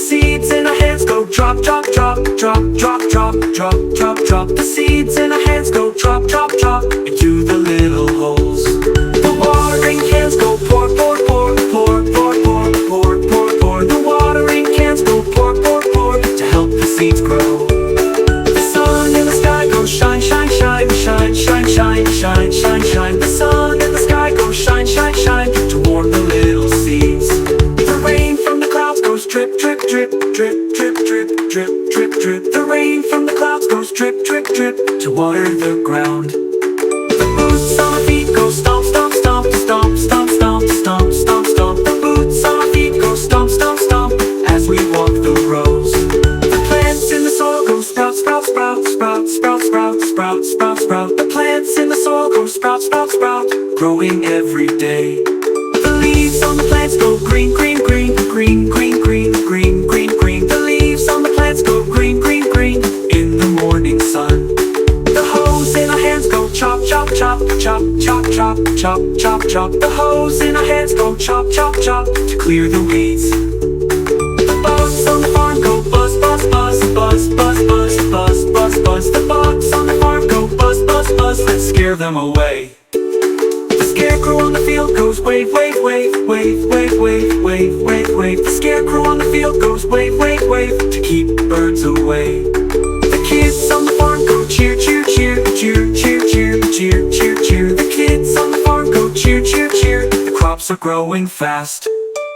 seeds in our hands go drop, drop, drop, drop, drop, drop, drop, drop, drop. The seeds in our hands go drop, drop, drop into the little holes. The watering cans go pour, pour, pour, pour, pour, pour, pour, pour, pour. The watering cans go pour, pour, pour to help the seeds grow. The sun in the sky goes shine, shine, shine, shine, shine, shine, shine, shine, shine. The sun in the sky goes shine, shine, shine to warm the little seeds. The rain from the clouds goes drip, drip, drip, drip, drip, drip, drip, drip, drip. The rain from the clouds goes drip, drip, drip to water the ground. The boots on our feet go stomp, stomp, stomp, stomp, stomp, stomp, stomp, stomp, stomp. The boots on our feet go stomp, stomp, stomp as we walk the rows. The plants in the soil go sprout, sprout, sprout, sprout, sprout, sprout, sprout, sprout, sprout. The plants in the soil go sprout, sprout, sprout, growing every day. The leaves on the plants go green, green, green, green, green, green, green, green, green. The leaves on the plants go green, green, green in the morning sun. The hose in our hands go chop, chop, chop, chop, chop, chop, chop, chop, chop. The hose in our hands go chop, chop, chop to clear the weeds. The bugs on the farm go buzz, buzz, buzz, buzz, buzz, buzz, buzz, buzz, buzz. The bugs on the farm go buzz, buzz, buzz. Let's scare them away. The scarecrow on the field goes wave, wave, wave, wave, wave, wave, wave, wave, wave. The scarecrow on the field goes wave, wave, wave to keep birds away. The kids on the farm go cheer, cheer, cheer, cheer, cheer, cheer, cheer, cheer, cheer. The kids on the farm go cheer, cheer, cheer. The crops are growing fast.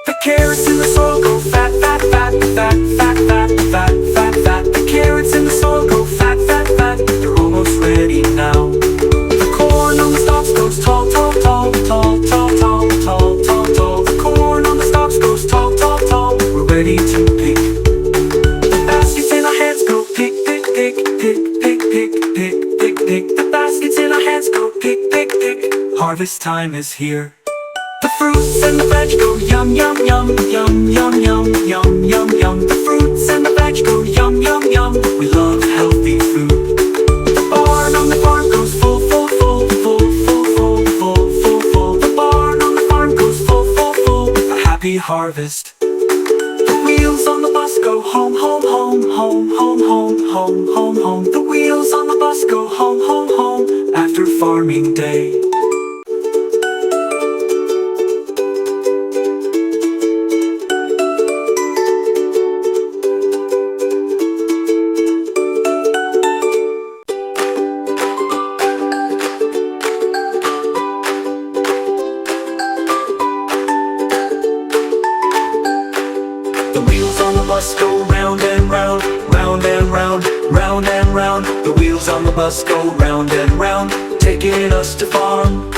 The carrots in the soil go fat, fat, fat, fat, fat, fat, fat, fat, fat. The carrots in the soil go fat, fat, fat. They're almost ready now. The corn on the stalks goes tall, tall, tall, tall, tall, tall, tall, tall, tall. The corn on the stalks goes tall, tall, tall. We're ready to pick. The baskets in our hands go pick, pick, pick, pick, pick, pick, pick, pick, pick. The baskets in our hands go pick, pick, pick. Harvest time is here. The fruits and the veg go yum, yum, yum, yum, yum, yum, yum, yum, yum. The fruits and the veg go yum, yum, yum. We love healthy food. The barn on the farm goes full, full, full, full, full, full, full, full, full. The barn on the farm goes full, full, full. A happy harvest. The wheels on the bus go home, home, home, home, home, home, home, home, home. The wheels on the bus go home, home, home after farming day. The wheels on the bus go round and round, round and round, round and round. The wheels on the bus go round and round, taking us to farm.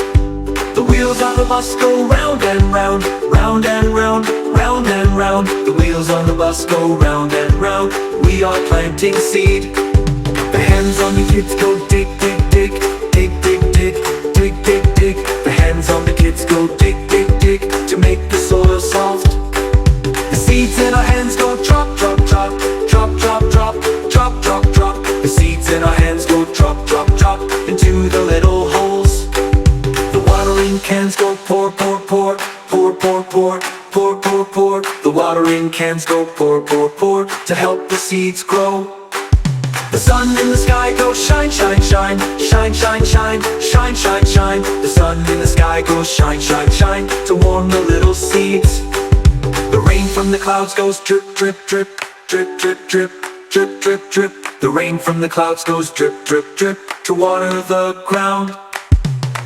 The wheels on the bus go round and round, round and round, round and round. The wheels on the bus go round and round. We are planting seed. The hands on the kids go dig, dig, dig, dig, dig, dig, dig, dig, dig. The hands on the kids go dig, dig, dig to make the soil soft. The seeds in our hands go drop, drop, drop, drop, drop, drop, drop, drop, drop. The seeds in our hands go drop, drop, drop into the little holes. The watering cans go pour, pour, pour, pour, pour, pour, pour, pour, pour. The watering cans go pour, pour, pour to help the seeds grow. The sun in the sky goes shine, shine, shine, shine, shine, shine, shine, shine, shine. The sun in the sky goes shine, shine, shine to warm the little seeds. The rain from the clouds goes drip, drip, drip, drip, drip, drip, drip, drip, drip. The rain from the clouds goes drip, drip, drip to water the ground.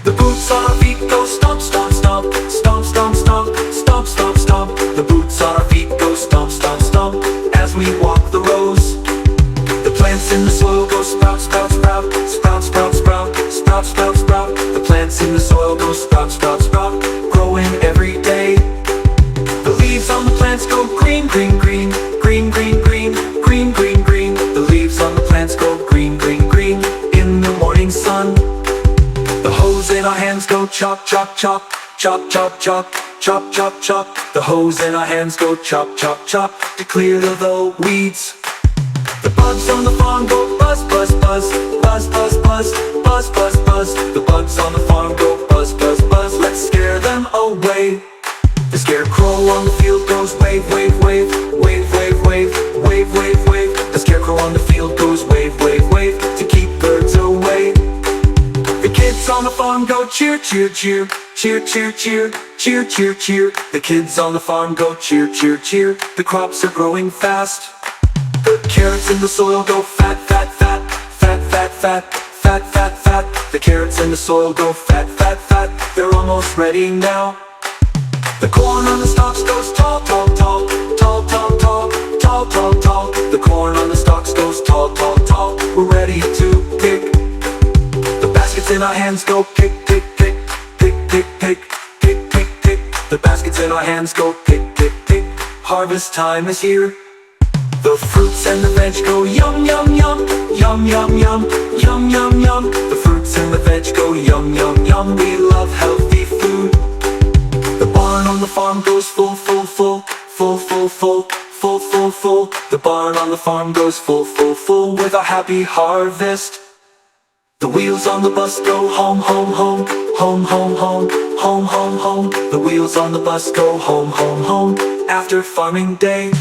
The boots on our feet go stomp, stomp, stomp, stomp, stomp, stomp, stomp, stomp, stomp. The boots on our feet go stomp, stomp, stomp as we walk the rows. The plants in the soil go sprout, sprout, sprout, sprout, sprout, sprout, sprout, sprout, sprout. The plants in the soil go sprout, sprout, sprout, growing every day. The leaves on the plants go green, green, green, green, green, green, green, green, green. The leaves on the plants go green, green, green in the morning sun. The hose in our hands go chop, chop, chop, chop, chop, chop, chop, chop, chop. The hose in our hands go chop, chop, chop to clear the weeds. The bugs on the farm go buzz, buzz, buzz, buzz, buzz, buzz, buzz, buzz, buzz. The bugs on the farm go buzz, buzz, buzz. Let's scare them away. The scarecrow on the field goes wave, wave, wave, wave, wave, wave, cheer, cheer, cheer, cheer, cheer, cheer, cheer, cheer, cheer. The kids on the farm go cheer, cheer, cheer. The crops are growing fast. The carrots in the soil go fat, fat, fat, fat, fat, fat, fat, fat, fat. The carrots in the soil go fat, fat, fat. They're almost ready now. The corn on the stalks goes tall, tall, tall, tall, tall, tall, tall, tall, tall. The corn on the stalks goes tall, tall, tall. We're ready to pick. The baskets in our hands go pick, pick, pick, pick, pick, pick, pick, pick, pick. The baskets in our hands go pick, pick, pick. Harvest time is here. The fruits and the veg go yum, yum, yum, yum, yum, yum, yum, yum, yum. The fruits and the veg go yum, yum, yum. We love healthy food. The barn on the farm goes full, full, full, full, full, full, full, full, full. The barn on the farm goes full, full, full with a happy harvest. The wheels on the bus go home, home, home, home, home, home, home, home, home. The wheels on the bus go home, home, home after farming day.